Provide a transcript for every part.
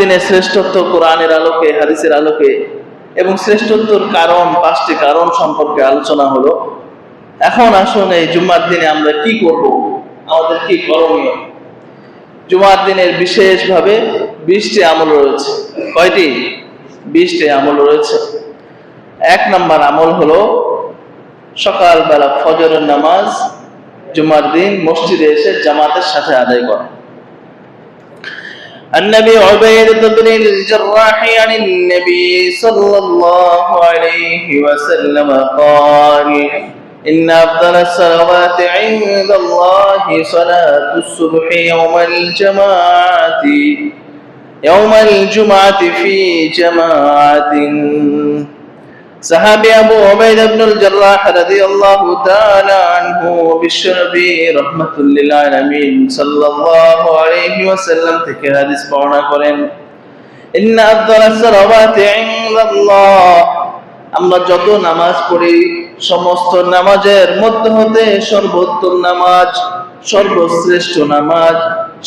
দিনের শ্রেষ্ঠত্ব কোরআনের আলোকে, হাদিসের আলোকে এবং শ্রেষ্ঠত্বর কারণ, 5টি কারণ সম্পর্কে আলোচনা হলো। এখন আসুন এই জুম্মার দিনে আমরা কি করব, আমাদের কি করণীয়। জুমার দিনের বিশেষভাবে 20টি আমল রয়েছে। কয়টি? 20টি আমল রয়েছে। 1 নম্বর আমল হলো সকালবেলা ফজরের নামাজ জুমার দিন মসজিদে এসে জামাতের সাথে আদায় করা। النبي عبيدة بن الجراح عن النبي صلى الله عليه وسلم قال إن أفضل الصلوات عند الله صلاة الصبح يوم الجمعة في جماعة। সাহাবী আবু উবাইদা ইবনুল জাররাহ রাদিয়াল্লাহু তাআলা আনহু বিশ্বনবী রাহমাতুল লিল আলামিন সাল্লাল্লাহু আলাইহি ওয়াসাল্লাম থেকে হাদিস বর্ণনা করেন, ইন্না আফদালাস সালাওয়াতি ইনদাল্লাহ, আমরা যত নামাজ পড়ি সমস্ত নামাজের মধ্য হতে সর্বোত্তম নামাজ, সর্বশ্রেষ্ঠ নামাজ,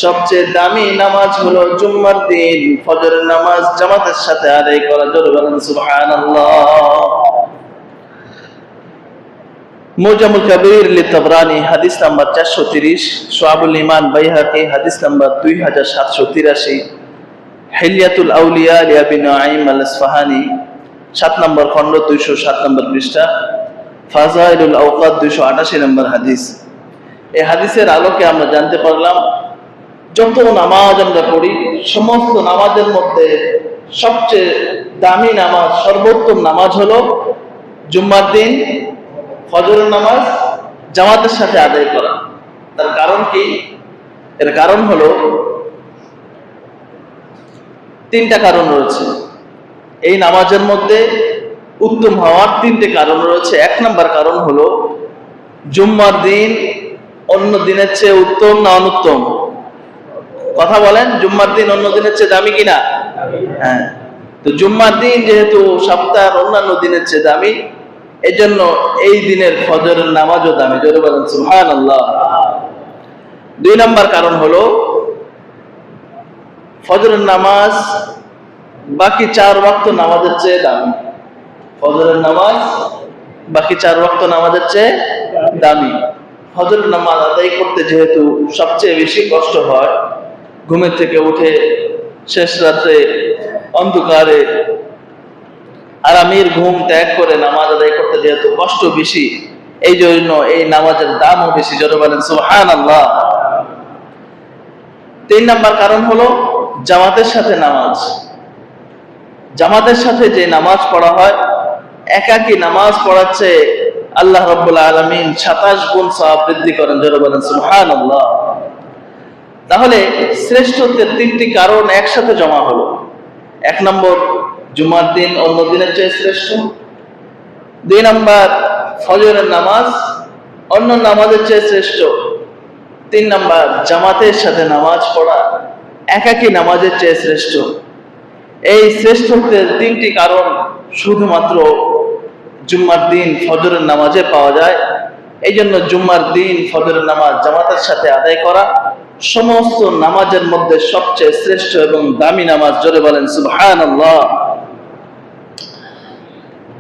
সবচেয়ে দামি নামাজ হলো জুম্মার দিন ফজরের নামাজ জামাতের সাথে আদায় করা। জোরে বলেন সুবহানাল্লাহ। মুজামুল কবির লিতাবরানি হাদিস নাম্বার 430, শুআবুল ঈমান বাইহাকি হাদিস নাম্বার 2783, হিলিয়াতুল আউলিয়া লিআবি নুআইম আল-ইসফাহানি 7 নম্বর খণ্ড 207 নম্বর পৃষ্ঠা, ফাযাইলুল আওকাত 288 নম্বর হাদিস। এই হাদিসের আলোকে আমরা জানতে পারলাম যত নামাজ আমরা পড়ি সমস্ত নামাজের মধ্যে সবচেয়ে দামি নামাজ, সর্বোত্তম নামাজ হলো জুম্মার দিন ফজরের নামাজ জামাতের সাথে আদায় করা। তার কারণ কি? এর কারণ হলো 3টা কারণ রয়েছে। এই নামাজের মধ্যে উত্তম হওয়ার 3টে কারণ রয়েছে। 1 নম্বর কারণ হলো জুম্মার দিন অন্য দিনের চেয়ে উত্তম না অনুত্তম? কথা বলেন, জুম্মার দিন অন্য দিনের চেয়ে দামি কিনা? হ্যাঁ। তো জুম্মার দিন যেহেতু সপ্তাহের অন্যান্য দিনের চেয়ে দামি, এজন্য এই দিনের ফজরের নামাজও দামি। জোরে বলেন সুবহানাল্লাহ। 2 নম্বর কারণ হলো ফজরের নামাজ বাকি 4 ওয়াক্ত নামাজের চেয়ে দামি। ফজরের নামাজ বাকি 4 ওয়াক্ত নামাজের চেয়ে দামি। ফজরের নামাজ আদায় করতে যেহেতু সবচেয়ে বেশি কষ্ট হয়, ঘুমের থেকে উঠে শেষ রাত্রে অন্ধকারে আরামের ঘুম ত্যাগ করে নামাজ আদায় করতে যেহেতু কষ্ট বেশি, এই জন্য এই নামাজের দামও বেশি। জোরে বলেন সুবহানাল্লাহ। 3 নম্বর কারণ হলো জামাতের সাথে নামাজ। জামাতের সাথে যে নামাজ পড়া হয়, একাকী নামাজ পড়াচ্ছে আল্লাহ রাব্বুল আলামিন 27 গুণ সওয়াব বৃদ্ধি করেন। জোরে বলেন সুবহানাল্লাহ। তাহলে শ্রেষ্ঠত্বের 3টি কারণ একসাথে জমা হলো। 1 নম্বর জুমার দিন অন্য দিনের চেয়ে শ্রেষ্ঠ। 2 নম্বর ফজরের নামাজ অন্য নামাজের চেয়ে শ্রেষ্ঠ। 3 নম্বর জামাতের সাথে নামাজ পড়া একাকী নামাজের চেয়ে শ্রেষ্ঠ। এই শ্রেষ্ঠত্বের 3টি কারণ শুধুমাত্র জুম্মার দিন ফজরের নামাজে পাওয়া যায়। এই জন্য জুম্মার দিন ফজরের নামাজ জামাতের সাথে আদায় করা সমস্ত নামাজের মধ্যে সবচেয়ে শ্রেষ্ঠ এবং দামি নামাজ। জোরে বলেন সুবহানাল্লাহ।